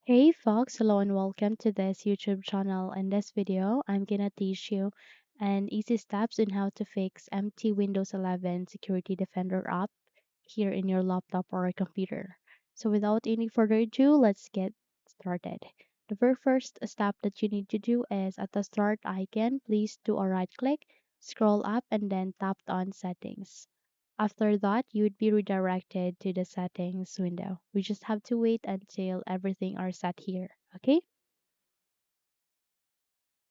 Hey folks, hello and welcome to this YouTube channel. In this video, I'm gonna teach you an easy steps on how to fix empty Windows 11 Security Defender app here in your laptop or computer. So without any further ado, let's get started. The very first step that you need to do is at the start icon, please do a right click, scroll up and then tap on settings. After that, you would be redirected to the settings window. We just have to wait until everything are set here. Okay?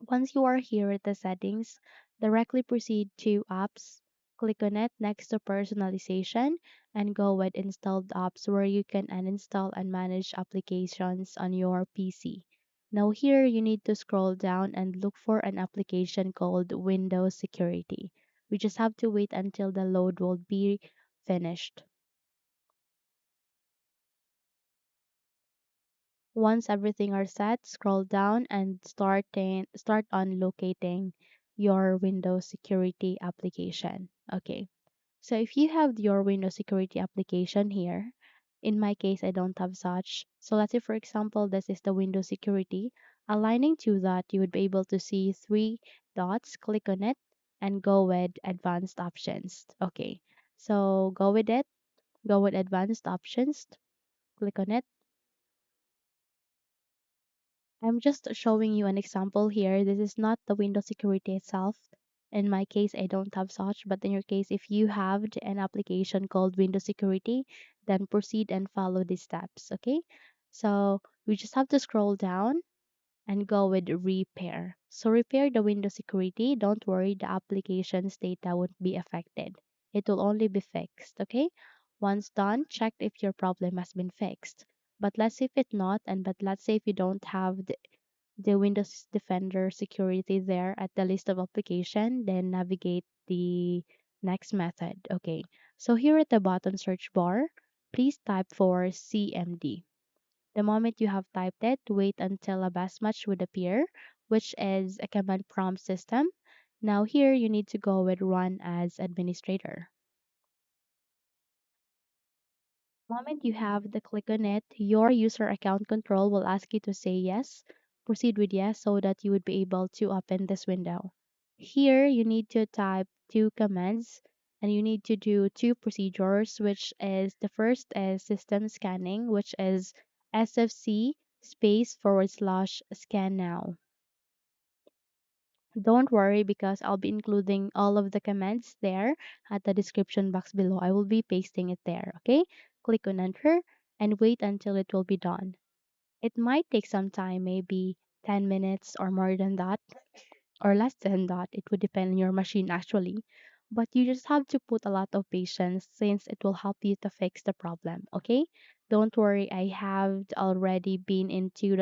Once you are here at the settings, directly proceed to apps, click on it next to personalization, and go with installed apps where you can uninstall and manage applications on your PC. Now here you need to scroll down and look for an application called Windows Security. We just have to wait until the load will be finished. Once everything are set, scroll down and start on locating your Windows security application. Okay. So if you have your Windows security application here, in my case I don't have such. So let's say for example this is the Windows security. Aligning to that, you would be able to see three dots, click on it and go with advanced options. Okay. So go with it, go with advanced options, click on it. I'm just showing you an example here. This is not the Windows security itself. In my case, I don't have such, but in your case, if you have an application called Windows Security, then proceed and follow these steps, okay? So we just have to scroll down and go with repair. So repair the Windows security. Don't worry, the application's data won't be affected. It will only be fixed, okay? Once done, check if your problem has been fixed. But let's say if it's not, but let's say if you don't have the Windows Defender security there at the list of application, then navigate the next method. Okay, so here at the bottom search bar, please type for CMD. The moment you have typed it, wait until a best match would appear, which is a command prompt system. Now here you need to go with run as administrator. The moment you have the click on it, your user account control will ask you to say yes. Proceed with yes so that you would be able to open this window. Here you need to type two commands and you need to do two procedures, which is the first is system scanning, which is SFC space forward slash scan now. Don't worry because I'll be including all of the commands there at the description box below. I will be pasting it there, okay? Click on enter and wait until it will be done. It might take some time, maybe 10 minutes or more than that or less than that. It would depend on your machine actually. But you just have to put a lot of patience since it will help you to fix the problem, okay? Don't worry, I have already been into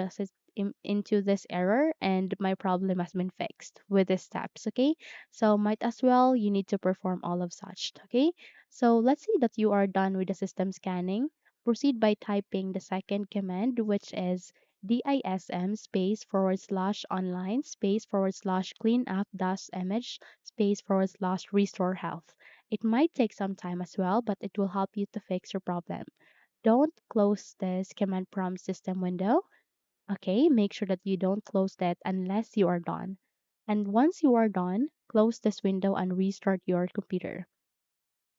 into this error and my problem has been fixed with the steps, okay? So might as well you need to perform all of such, okay? So let's say that you are done with the system scanning. Proceed by typing the second command, which is dism space forward slash online space forward slash clean up dash image space forward slash restore health. It might take some time as well, but it will help you to fix your problem. Don't close this command prompt system window. Okay, make sure that you don't close that unless you are done. And once you are done, close this window and restart your computer.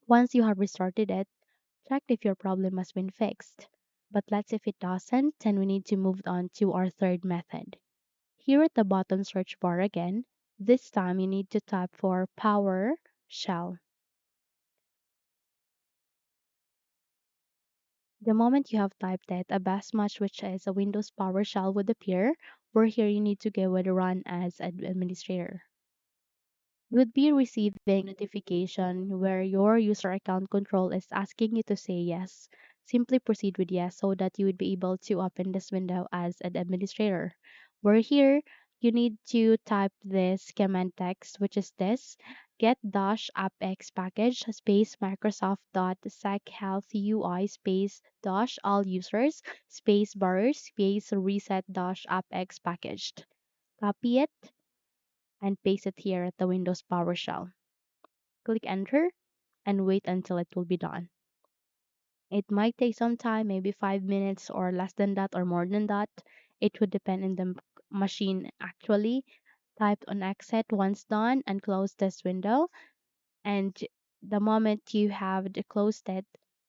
Once you have restarted it, check if your problem has been fixed. But let's if it doesn't, then we need to move on to our third method. Here at the bottom search bar again, this time you need to type for PowerShell. The moment you have typed it, a bash match which is a Windows PowerShell would appear, where here you need to go with run as administrator. You would be receiving notification where your user account control is asking you to say yes. Simply proceed with yes so that you would be able to open this window as an administrator. Where here you need to type this command text, which is this Get-AppxPackage space Microsoft.SecHealthUI space dash AllUsers space bar space Reset-AppxPackage. Copy it and paste it here at the Windows PowerShell. Click enter and wait until it will be done. It might take some time, maybe 5 minutes or less than that or more than that. It would depend on the machine actually. Type on exit once done and close this window. And the moment you have closed it,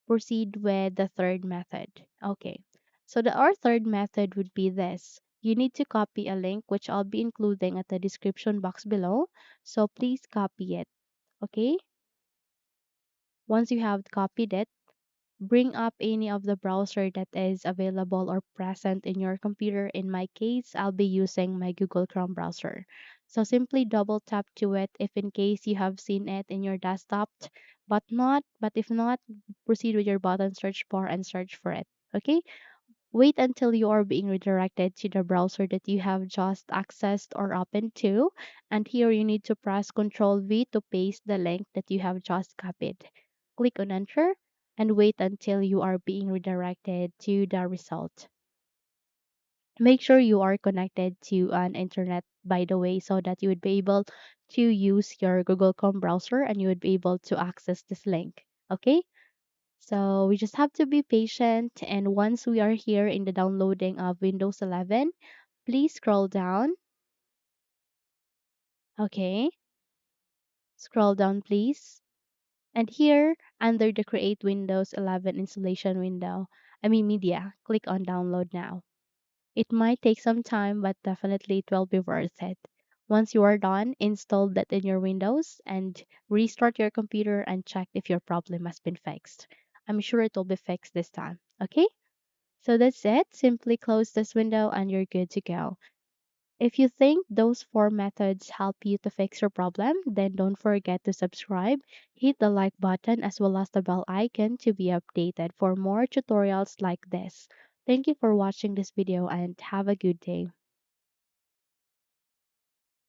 proceed with the third method. Okay. So our third method would be this. You need to copy a link which I'll be including at the description box below. So please copy it. Okay. Once you have copied it, bring up any of the browser that is available or present in your computer. In my case, I'll be using my Google Chrome browser. So simply double tap to it if in case you have seen it in your desktop, but if not, proceed with your button search bar and search for it. Okay? Wait until you are being redirected to the browser that you have just accessed or opened to. And here you need to press Ctrl V to paste the link that you have just copied. Click on enter and wait until you are being redirected to the result. Make sure you are connected to an internet, by the way, so that you would be able to use your Google Chrome browser and you would be able to access this link. Okay? So we just have to be patient. And once we are here in the downloading of Windows 11, please scroll down. Okay, scroll down, please. And here, under the Create Windows 11 installation window, media, click on Download Now. It might take some time, but definitely it will be worth it. Once you are done, install that in your Windows and restart your computer and check if your problem has been fixed. I'm sure it will be fixed this time. Okay? So that's it. Simply close this window and you're good to go. If you think those four methods help you to fix your problem, then don't forget to subscribe, hit the like button as well as the bell icon to be updated for more tutorials like this. Thank you for watching this video and have a good day.